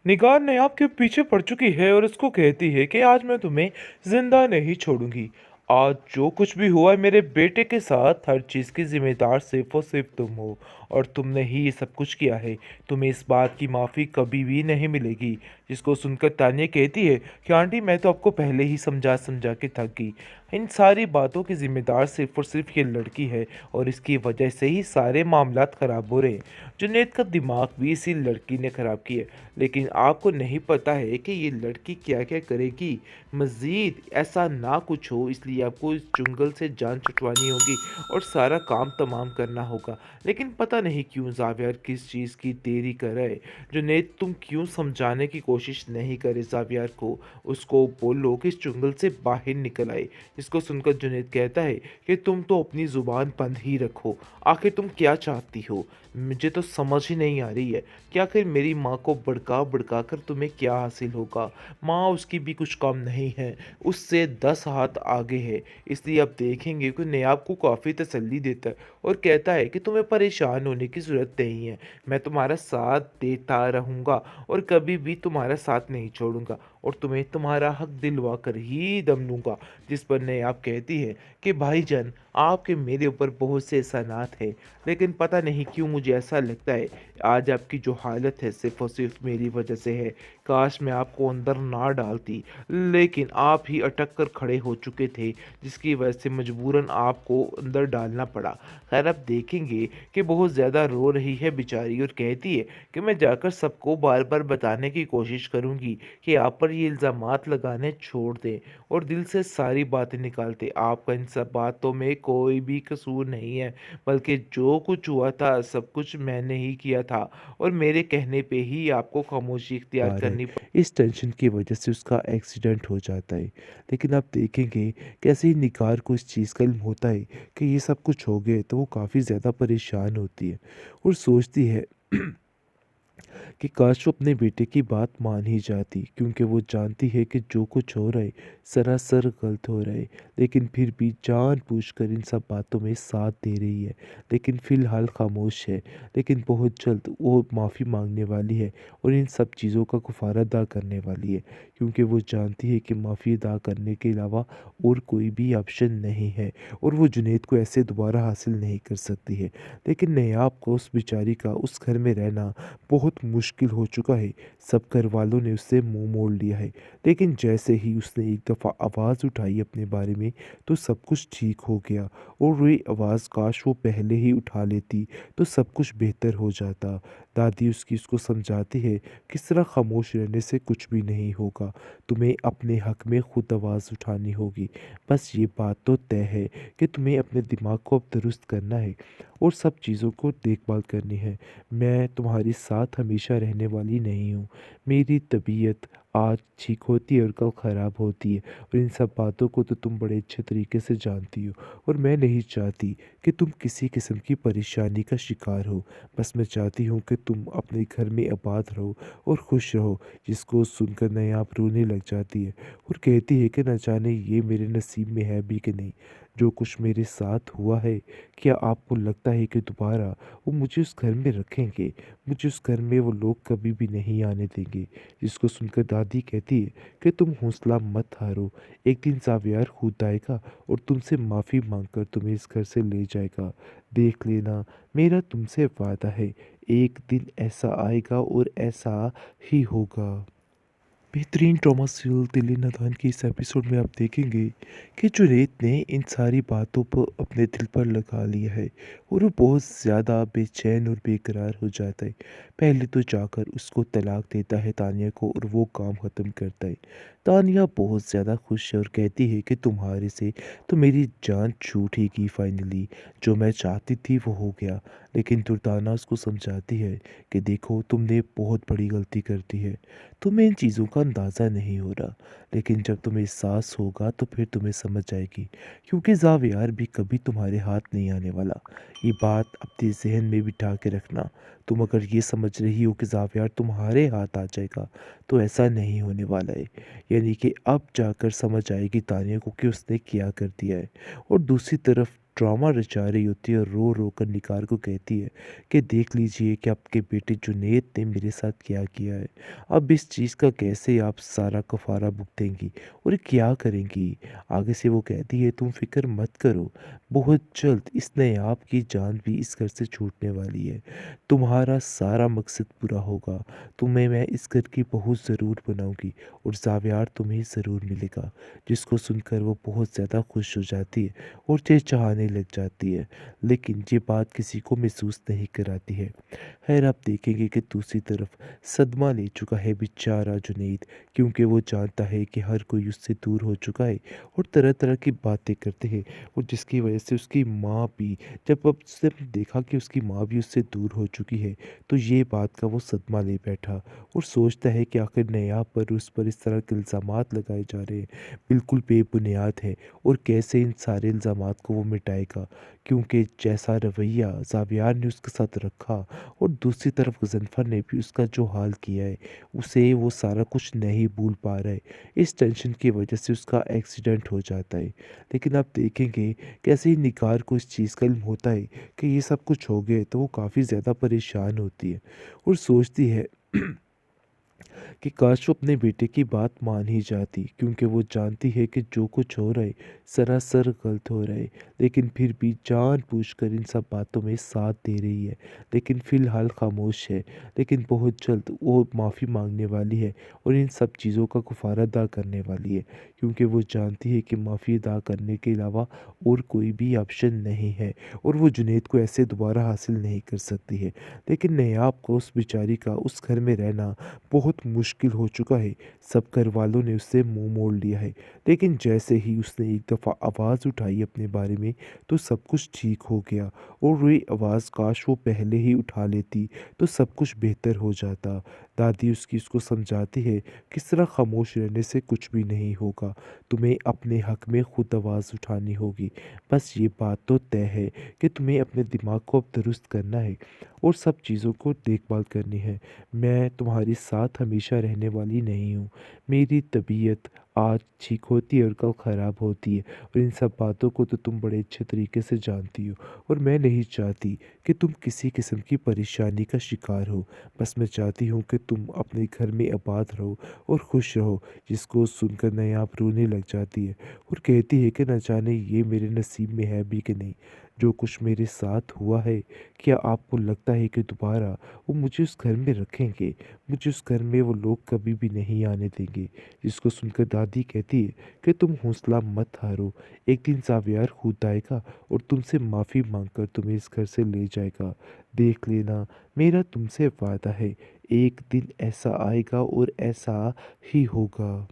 निगार नयाब के पीछे पड़ चुकी है और उसको कहती है कि आज मैं तुम्हें जिंदा नहीं छोड़ूंगी। आज जो कुछ भी हुआ है मेरे बेटे के साथ, हर चीज़ की जिम्मेदार सिर्फ और सिर्फ तुम हो। और तुमने ही ये सब कुछ किया है। तुम्हें इस बात की माफ़ी कभी भी नहीं मिलेगी। जिसको सुनकर तानिया कहती है कि आंटी, मैं तो आपको पहले ही समझा समझा के थक गई। इन सारी बातों की जिम्मेदार सिर्फ और सिर्फ ये लड़की है, और इसकी वजह से ही सारे मामलात ख़राब हो रहे हैं। जुनैद का दिमाग भी इसी लड़की ने ख़राब किया, लेकिन आपको नहीं पता है कि ये लड़की क्या क्या करेगी। मज़ीद ऐसा ना कुछ हो, इसलिए आपको इस जंगल से जान छुटवानी होगी और सारा काम तमाम करना होगा। लेकिन पता नहीं क्यों जावियर किस चीज़ की देरी कर रहा है। जुनैद, तुम क्यों समझाने की कोशिश नहीं करे जावियर को। उसको बोलो कि इस जंगल से बाहर निकल आए। इसको सुनकर जुनैद कहता है कि तुम तो अपनी ज़ुबान बंद ही रखो। आखिर तुम क्या चाहती हो, मुझे तो समझ ही नहीं आ रही है कि आखिर मेरी माँ को भड़का भड़का कर तुम्हें क्या हासिल होगा। माँ उसकी भी कुछ कम नहीं है, उससे 10 हाथ आगे है। इसलिए अब देखेंगे कि नयाब को काफ़ी तसल्ली देता है और कहता है कि तुम्हें परेशान होने की ज़रूरत नहीं है। मैं तुम्हारा साथ देता रहूँगा और कभी भी तुम्हारा साथ नहीं छोड़ूंगा, और तुम्हें तुम्हारा हक दिलवा कर ही दम लूँगा। जिस पर नयाब कहती है कि भाईजान, आपके मेरे ऊपर बहुत से एहसानात हैं, लेकिन पता नहीं क्यों मुझे ऐसा लगता है आज आपकी जो हालत है सिर्फ़ और सिर्फ़ मेरी वजह से है। काश मैं आपको अंदर ना डालती, लेकिन आप ही अटक कर खड़े हो चुके थे, जिसकी वजह से मजबूरन आपको अंदर डालना पड़ा। खैर, अब देखेंगे कि बहुत ज़्यादा रो रही है बेचारी और कहती है कि मैं जाकर सबको बार-बार बताने की कोशिश करूँगी कि आप पर ये इल्ज़ामात लगाने छोड़ दें और दिल से सारी बातें निकाल दें। आपका इन सब बातों में कोई भी कसूर नहीं है, बल्कि जो कुछ हुआ था सब कुछ मैंने ही किया था, और मेरे कहने पे ही आपको खामोशी इख्तियार आ रहा है। करनी इस टेंशन की वजह से उसका एक्सीडेंट हो जाता है। लेकिन आप देखेंगे कैसे ही निगार को इस चीज़ का इल्म होता है कि ये सब कुछ हो गया है, तो वो काफ़ी ज़्यादा परेशान होती है और सोचती है कि काश वो अपने बेटे की बात मान ही जाती, क्योंकि वो जानती है कि जो कुछ हो रहा है सरासर गलत हो रहा है, लेकिन फिर भी जानबूझकर इन सब बातों में साथ दे रही है। लेकिन फ़िलहाल खामोश है। लेकिन बहुत जल्द वो माफ़ी मांगने वाली है और इन सब चीज़ों का गुफारा अदा करने वाली है, क्योंकि वो जानती है कि माफ़ी अदा करने के अलावा और कोई भी ऑप्शन नहीं है और वो जुनैद को ऐसे दोबारा हासिल नहीं कर सकती है। लेकिन नयाब को उस बेचारी का उस घर में रहना बहुत मुश्किल हो चुका है। सब घर वालों ने उससे मुंह मोड़ लिया है। लेकिन जैसे ही उसने एक दफ़ा आवाज़ उठाई अपने बारे में, तो सब कुछ ठीक हो गया और वही आवाज़ काश वो पहले ही उठा लेती तो सब कुछ बेहतर हो जाता। दादी उसको समझाती है, किस तरह खामोश रहने से कुछ भी नहीं होगा। तुम्हें अपने हक में खुद आवाज़ उठानी होगी। बस ये बात तो तय है कि तुम्हें अपने दिमाग को अब दुरुस्त करना है और सब चीज़ों को देखभाल करनी है। मैं तुम्हारे साथ हमेशा रहने वाली नहीं हूँ। मेरी तबीयत आज ठीक होती है और कल ख़राब होती है, और इन सब बातों को तो तुम बड़े अच्छे तरीके से जानती हो, और मैं नहीं चाहती कि तुम किसी किस्म की परेशानी का शिकार हो। बस मैं चाहती हूँ कि तुम अपने घर में आबाद रहो और खुश रहो। जिसको सुनकर नायाब रोने लग जाती है और कहती है कि न जाने ये मेरे नसीब में है भी कि नहीं, जो कुछ मेरे साथ हुआ है। क्या आपको लगता है कि दोबारा वो मुझे उस घर में रखेंगे? मुझे उस घर में वो लोग कभी भी नहीं आने देंगे। जिसको सुनकर दादी कहती है कि तुम हौसला मत हारो। एक दिन ज़ावियार खुद आएगा और तुमसे माफ़ी मांगकर तुम्हें इस घर से ले जाएगा। देख लेना, मेरा तुमसे वादा है, एक दिन ऐसा आएगा और ऐसा ही होगा। बेहतरीन ट्रॉमा सीरियल दिल नादान की इस एपिसोड में आप देखेंगे कि जुनैद ने इन सारी बातों पर अपने दिल पर लगा लिया है और वो बहुत ज़्यादा बेचैन और बेकरार हो जाता है। पहले तो जाकर उसको तलाक देता है तानिया को और वो काम ख़त्म करता है। तानिया बहुत ज़्यादा खुश है और कहती है कि तुम्हारे से तो मेरी जान छूटेगी फाइनली, जो मैं चाहती थी वो हो गया। लेकिन दुर्दाना उसको समझाती है कि देखो, तुमने बहुत बड़ी गलती कर दी है, तुम्हें इन चीज़ों का अंदाज़ा नहीं हो रहा, लेकिन जब तुम्हें एहसास होगा तो फिर तुम्हें समझ आएगी, क्योंकि ज़ावियार भी कभी तुम्हारे हाथ नहीं आने वाला। ये बात अपने जहन में बिठा के रखना। तुम अगर ये समझ रही हो कि ज़ावियार तुम्हारे हाथ आ जाएगा, तो ऐसा नहीं होने वाला है। यानी कि अब जाकर समझ आएगी तानिया को कि उसने क्या कर दिया है। और दूसरी तरफ ड्रामा रचा रही होती है और रो रो कर निगार को कहती है कि देख लीजिए कि आपके बेटे जुनैद ने मेरे साथ क्या किया है। अब इस चीज़ का कैसे आप सारा कफारा भुगतेंगी और क्या करेंगी। आगे से वो कहती है तुम फिक्र मत करो, बहुत जल्द इस नयाब की जान भी इस घर से छूटने वाली है। तुम्हारा सारा मकसद पूरा होगा, तुम्हें मैं इस घर की बहू ज़रूर बनाऊंगी और ज़ावियार तुम्हें ज़रूर मिलेगा। जिसको सुनकर वो बहुत ज़्यादा खुश हो जाती है और चहचहाने लग जाती है, लेकिन ये बात किसी को महसूस नहीं कराती है। खैर आप देखेंगे कि दूसरी तरफ सदमा ले चुका है बेचारा जुनैद, क्योंकि वो जानता है कि हर कोई उससे दूर हो चुका है और तरह तरह की बातें करते हैं, और जिसकी वजह से उसकी माँ भी, जब अब उसने देखा कि उसकी माँ भी उससे दूर हो चुकी है, तो ये बात का वो सदमा ले बैठा और सोचता है कि आखिर नया पर उस पर इस तरह के इल्ज़ामात लगाए जा रहे हैं, बिल्कुल बेबुनियाद है, और कैसे इन सारे इल्ज़ामात को वो मिटाएगा, क्योंकि जैसा रवैया ज़ावियार ने उसके साथ रखा और दूसरी तरफ गज़नफ़र ने भी उसका जो हाल किया है, उसे वो सारा कुछ नहीं भूल पा रहा है। इस टेंशन की वजह से उसका एक्सीडेंट हो जाता है। लेकिन आप देखेंगे कैसे ही निगार को इस चीज़ का इल्म होता है कि ये सब कुछ हो गया है, तो वो काफ़ी ज़्यादा परेशान होती है और सोचती है कि काश वो अपने बेटे की बात मान ही जाती, क्योंकि वो जानती है कि जो कुछ हो रहा है सरासर गलत हो रहा है, लेकिन फिर भी जानबूझकर इन सब बातों में साथ दे रही है। लेकिन फ़िलहाल खामोश है, लेकिन बहुत जल्द वो माफ़ी मांगने वाली है और इन सब चीज़ों का कफ़ारा अदा करने वाली है, क्योंकि वो जानती है कि माफ़ी अदा करने के अलावा और कोई भी ऑप्शन नहीं है और वो जुनैद को ऐसे दोबारा हासिल नहीं कर सकती है। लेकिन नयाब को, उस बेचारी का उस घर में रहना बहुत मुश्किल हो चुका है। सब घर वालों ने उससे मुंह मोड़ लिया है, लेकिन जैसे ही उसने एक दफ़ा आवाज़ उठाई अपने बारे में, तो सब कुछ ठीक हो गया, और वही आवाज़ काश वो पहले ही उठा लेती तो सब कुछ बेहतर हो जाता। दादी उसको समझाती है, किस तरह खामोश रहने से कुछ भी नहीं होगा, तुम्हें अपने हक में खुद आवाज़ उठानी होगी। बस ये बात तो तय है कि तुम्हें अपने दिमाग को अब दुरुस्त करना है और सब चीज़ों को देखभाल करनी है। मैं तुम्हारे साथ हमेशा रहने वाली नहीं हूँ। मेरी तबीयत आज ठीक होती है और कल ख़राब होती है, और इन सब बातों को तो तुम बड़े अच्छे तरीके से जानती हो, और मैं नहीं चाहती कि तुम किसी किस्म की परेशानी का शिकार हो। बस मैं चाहती हूँ कि तुम अपने घर में आबाद रहो और खुश रहो। जिसको सुनकर नयाब रोने लग जाती है और कहती है कि न जाने ये मेरे नसीब में है भी कि नहीं, जो कुछ मेरे साथ हुआ है, क्या आपको लगता है कि दोबारा वो मुझे उस घर में रखेंगे? मुझे उस घर में वो लोग कभी भी नहीं आने देंगे। जिसको सुनकर दादी कहती है कि तुम हौसला मत हारो, एक दिन ज़ावियार खुद आएगा और तुमसे माफ़ी मांगकर तुम्हें इस घर से ले जाएगा। देख लेना, मेरा तुमसे वादा है, एक दिन ऐसा आएगा और ऐसा ही होगा।